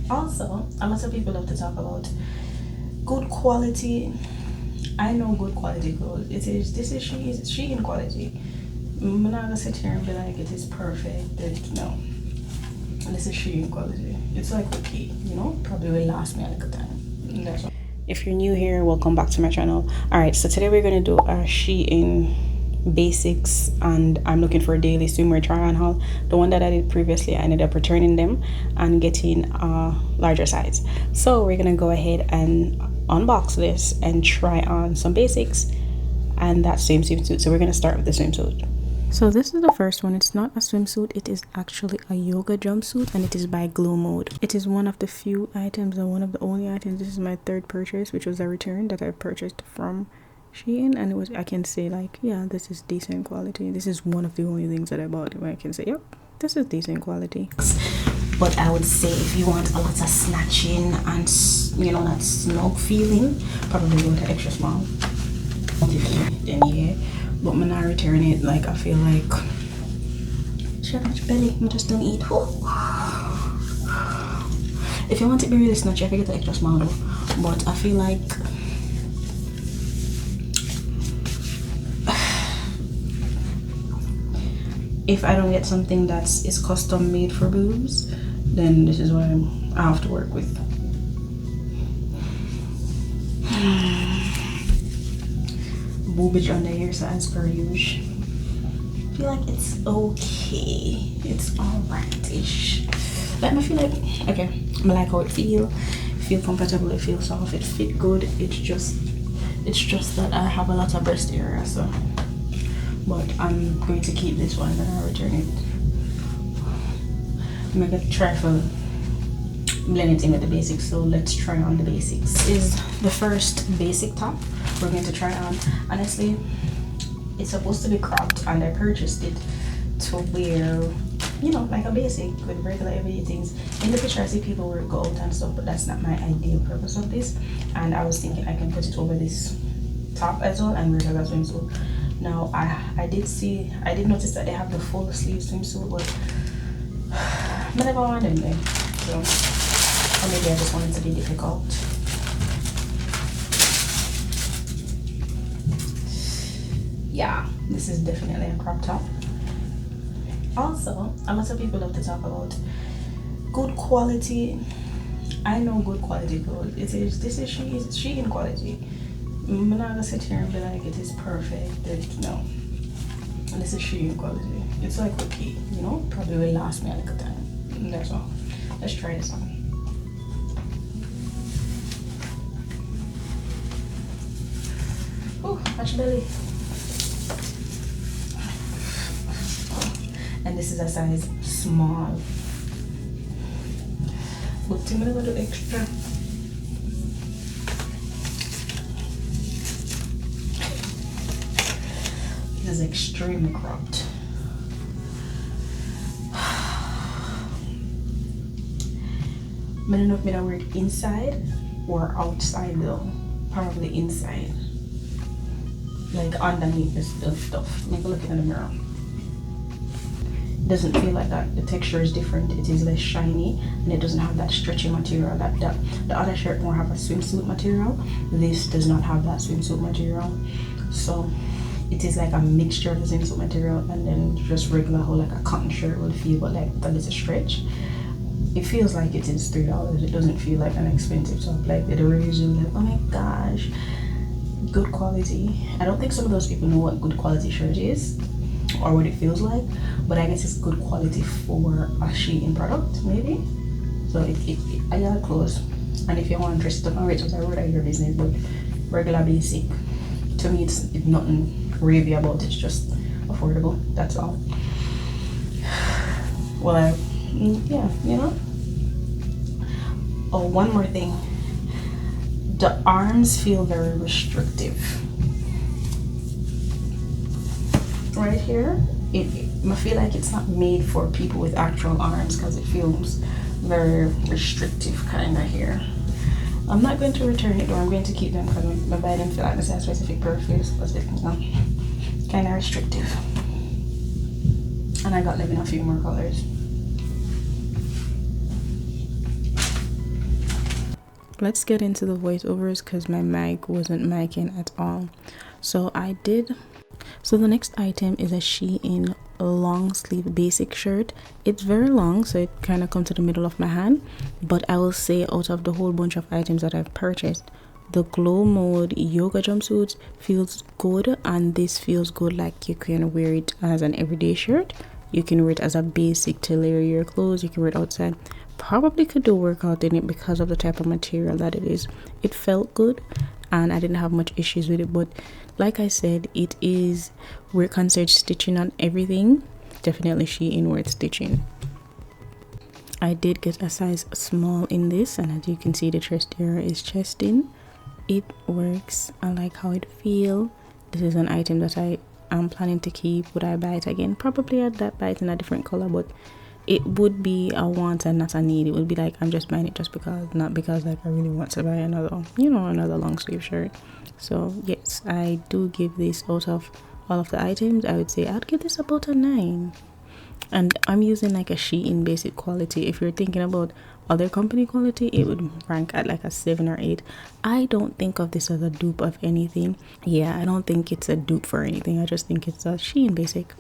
Also, a lot of people love to talk about good quality. I know good quality clothes. This is Shein quality. I'm not gonna sit here and be like it is perfect. No, this is Shein quality. It's like okay, probably will last me a little time. That's all. If you're new here, welcome back to my channel. All right, so today we're gonna do a Shein basics, and I'm looking for a daily swimwear try on haul. The one that I did previously, I ended up returning them and getting a larger size. So we're gonna go ahead and unbox this and try on some basics and that same swimsuit. So we're gonna start with the swimsuit. So this is the first one. It's not a swimsuit, it is actually a yoga jumpsuit, and it is by Glowmode. It is one of the few items and one of the only items. This is my third purchase, which was a return that I purchased from Shein, and it was, I can say like, yeah, this is decent quality. This is one of the only things that I bought where I can say, yep, this is decent quality. But I would say if you want a lot of snatching and that snug feeling, probably go to extra small. Then yeah, but I'm not returning it. Like I feel like too much belly, I just don't eat. If you want it to be really snatchy, I can get the extra small though. But I feel like if I don't get something is custom made for boobs, then this is what I have to work with. Boobage under here, so as per usual. I feel like it's okay. It's alright-ish. Like I feel like okay. I like how it feel comfortable, it feels soft, it fit good. It's just that I have a lot of breast area, so. But I'm going to keep this one and I'll return it. I'm gonna try for blend it in with the basics, so let's try on the basics. This is the first basic top we're going to try on. Honestly, it's supposed to be cropped and I purchased it to wear, like a basic with regular everyday things. In the picture I see people wear gold and stuff, but that's not my ideal purpose of this. And I was thinking I can put it over this top as well and wear it as a swimsuit. Now I did notice that they have the full sleeve swimsuit, but I never wanted them, so or maybe I just wanted to be difficult. Yeah, this is definitely a crop top. Also, a lot of people love to talk about good quality. I know good quality clothes. This is Shein quality. I'm not gonna sit here and be like it is perfect. No, this is Shein quality. It's like okay, probably will last me a little time. That's all. Let's try this on. Oh, much belly. And this is a size small. But I'm gonna do extra. This is extremely cropped. I don't know if I'm gonna wear it inside or outside though. Probably inside. Like underneath this stuff. Maybe look in the mirror. It doesn't feel like that. The texture is different. It is less shiny and it doesn't have that stretchy material that the other shirt more have a swimsuit material. This does not have that swimsuit material. So it is like a mixture of the swimsuit material and then just regular how like a cotton shirt would feel, but like that is a stretch. It feels like it is $3. It doesn't feel like an expensive top. Like the reviews are like, oh my gosh, good quality. I don't think some of those people know what good quality shirt is or what it feels like, but I guess it's good quality for a Shein product maybe. So I got clothes, and if you want to dress it up and rate it, I would your business, but regular basic to me it's nothing ravey about it. It's just affordable, that's all. Well, yeah, oh, one more thing, the arms feel very restrictive right here. I feel like it's not made for people with actual arms because it feels very restrictive kind of here. I'm not going to return it, or I'm going to keep them because my body didn't feel like this has specific purpose, but it's kind of restrictive. And I got them in a few more colors. let's get into the voiceovers because my mic wasn't micing at all. So the next item is a Shein long sleeve basic shirt. It's very long, so it kind of comes to the middle of my hand, but I will say out of the whole bunch of items that I've purchased, the Glowmode yoga jumpsuits feels good, and this feels good. Like you can wear it as an everyday shirt, you can wear it as a basic to layer your clothes, you can wear it outside. Probably could do workout in it because of the type of material that it is. It felt good and I didn't have much issues with it, but like I said, we're considered stitching on everything. Definitely Shein worth stitching. I did get a size small in this, and as you can see, the chest area is chest in. It works. I like how it feels. This is an item that I am planning to keep. Would I buy it again? Probably I'd buy it in a different color, but it would be a want and not a need. It would be like I'm just buying it just because, not because like I really want to buy another long sleeve shirt. So yes, I do give this, out of all of the items, I would say I'd give this about a 9. And I'm using like a Shein basic quality. If you're thinking about other company quality, it would rank at like a 7 or 8. I don't think of this as a dupe of anything. Yeah, I don't think it's a dupe for anything. I just think it's a Shein basic.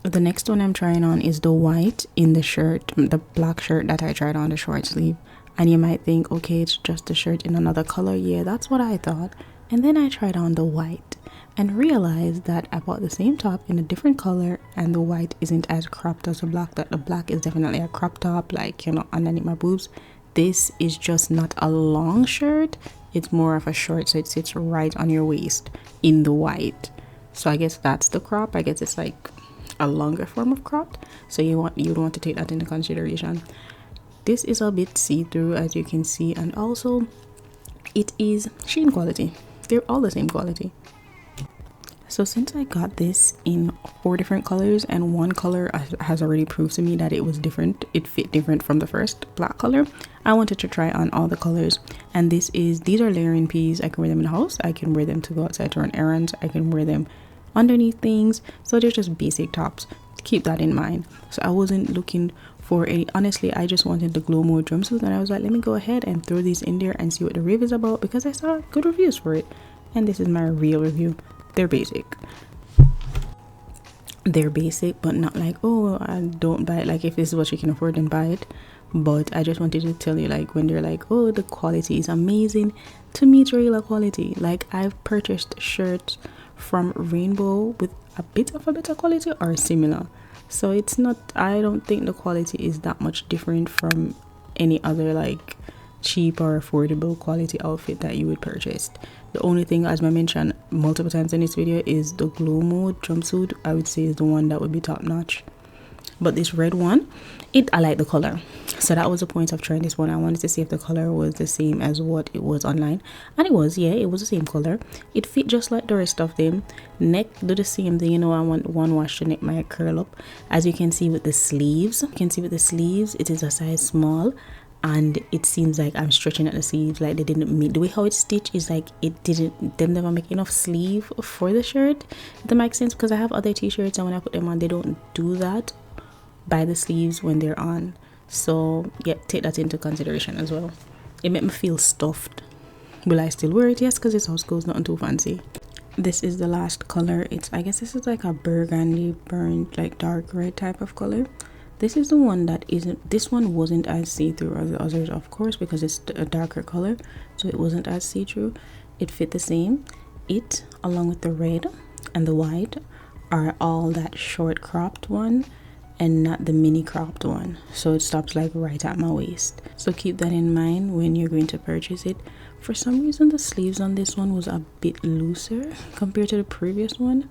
The next one I'm trying on is the white in the shirt, the black shirt that I tried on the short sleeve. And you might think, okay, it's just a shirt in another color. Yeah, that's what I thought. And then I tried on the white and realized that I bought the same top in a different color, and the white isn't as cropped as the black. That the black is definitely a crop top, like, you know, underneath my boobs. This is just not a long shirt. It's more of a short, so it sits right on your waist in the white. So I guess that's the crop. I guess it's like a longer form of cropped, so you'd want to take that into consideration. This is a bit see-through, as you can see, and also it is Shein quality. They're all the same quality. So since I got this in 4 different colors, and one color has already proved to me that it was different, it fit different from the first black color, I wanted to try on all the colors. And these are layering piece. I can wear them in the house, I can wear them to go outside to run errands, I can wear them underneath things. So they're just basic tops. Keep that in mind. So I wasn't looking for any, honestly, I just wanted the Glowmode jumpsuit, and I was like, let me go ahead and throw these in there and see what the review is about, because I saw good reviews for it. And this is my real review. They're basic, but not like, oh, I don't buy it. Like, if this is what you can afford, then buy it. But I just wanted to tell you, like, when they're like, oh, the quality is amazing, to me it's regular quality. Like, I've purchased shirts from Rainbow with a bit of a better quality or similar, so it's not, I don't think the quality is that much different from any other like cheap or affordable quality outfit that you would purchase. The only thing, as I mentioned multiple times in this video, is the Glowmode jumpsuit. I would say is the one that would be top notch. But this red one, I like the color, so that was the point of trying this one. I wanted to see if the color was the same as what it was online, and it was. Yeah, it was the same color. It fit just like the rest of them. Neck, do the same thing. You know, I want one wash to neck my curl up. As you can see with the sleeves, it is a size small, and it seems like I'm stretching at the sleeves. Like, they didn't meet the way how it's stitched is like they never make enough sleeve for the shirt. If that makes sense, because I have other t-shirts, and when I put them on, they don't do that by the sleeves when they're on. So yeah, take that into consideration as well. It made me feel stuffed. Will I still wear it? Yes, because it's house clothes, nothing too fancy. This is the last color. I guess this is like a burgundy burnt, like dark red type of color. This is the one that isn't, this one wasn't as see-through as the others, of course, because it's a darker color, so it wasn't as see-through. It fit the same. It, along with the red and the white, are all that short cropped one and not the mini cropped one, so it stops like right at my waist. So keep that in mind when you're going to purchase it. For some reason, the sleeves on this one was a bit looser compared to the previous one.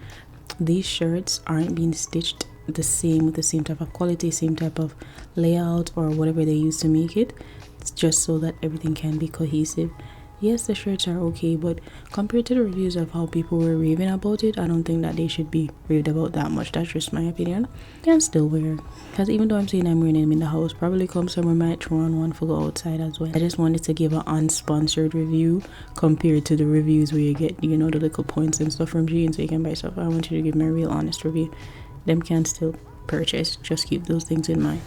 These shirts aren't being stitched the same with the same type of quality, same type of layout, or whatever they use to make it. It's just so that everything can be cohesive. Yes, the shirts are okay, but compared to the reviews of how people were raving about it, I don't think that they should be raved about that much. That's just my opinion. Can still wear, because even though I'm saying I'm wearing them in the house, probably come summer might throw on one for go outside as well. I just wanted to give an unsponsored review compared to the reviews where you get, you know, the little points and stuff from Shein so you can buy stuff. I want you to give my real honest review. Them can still purchase, just keep those things in mind.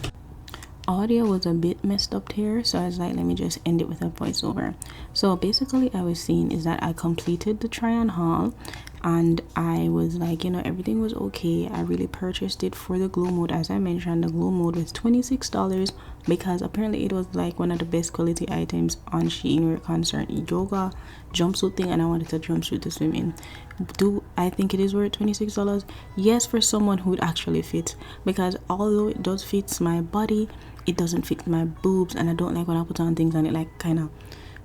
audio was a bit messed up here, so I was like, let me just end it with a voiceover. So basically I was seeing is that I completed the try on haul, and I was like, you know, everything was okay. I really purchased it for the glow mode. As I mentioned, the glow mode was $26 because apparently it was like one of the best quality items on Shein where it concerned yoga jumpsuit thing, and I wanted a jumpsuit to swim in. Do I think it is worth $26? Yes, for someone who would actually fit, because although it does fit my body, it doesn't fit my boobs, and I don't like when I put on things and it like kind of,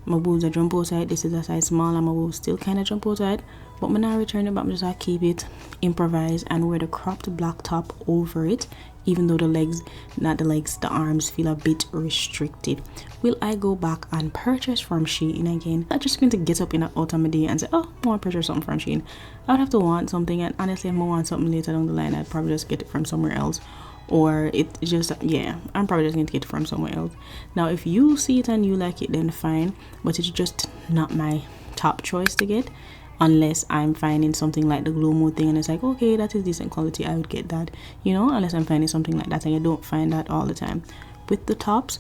my boobs are jump outside. This is a size small and my boobs still kind of jump outside, but I'm not returning it back. I'm just gonna keep it, improvise, and wear the cropped black top over it, even though the legs, not the legs, the arms feel a bit restricted. Will I go back and purchase from Shein again? I'm just going to get up in an autumn day and say, oh, I want to purchase something from Shein. I would have to want something, and honestly, if I want something later down the line, I'd probably just get it from somewhere else. Or it just, yeah, I'm probably just going to get it from somewhere else. Now if you see it and you like it, then fine, but it's just not my top choice to get, unless I'm finding something like the glow mode thing and it's like, okay, that is decent quality, I would get that, you know, unless I'm finding something like that, and I don't find that all the time. With the tops,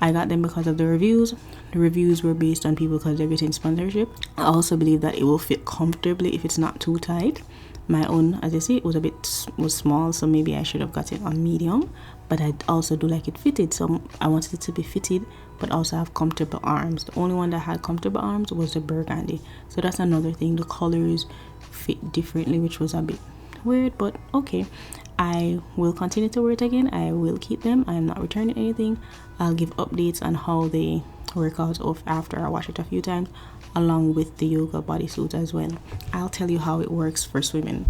I got them because of the reviews. The reviews were based on people because they're getting sponsorship. I also believe that it will fit comfortably if it's not too tight. My own, as I say, it was a bit small, so maybe I should have got it on medium, but I also do like it fitted, so I wanted it to be fitted but also have comfortable arms. The only one that had comfortable arms was the burgundy, so that's another thing. The colors fit differently, which was a bit weird, but okay. I will continue to wear it again. I will keep them. I am not returning anything. I'll give updates on how they work out after I wash it a few times, along with the yoga bodysuit as well. I'll tell you how it works for swimming.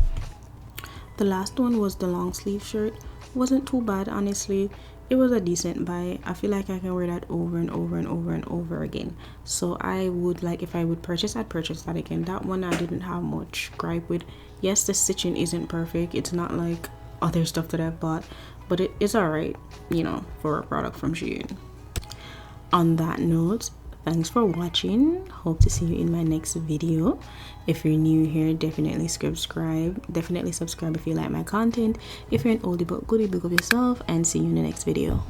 The last one was the long sleeve shirt. Wasn't too bad, honestly. It was a decent buy. I feel like I can wear that over and over and over and over again. So I would, like, if I would purchase, I'd purchase that again. That one I didn't have much gripe with. Yes, the stitching isn't perfect. It's not like other stuff that I've bought, but it is alright, you know, for a product from Shein. On that note, thanks for watching. Hope to see you in my next video. If you're new here, definitely subscribe. Definitely subscribe if you like my content. If you're an oldie but goodie, big of yourself, and see you in the next video.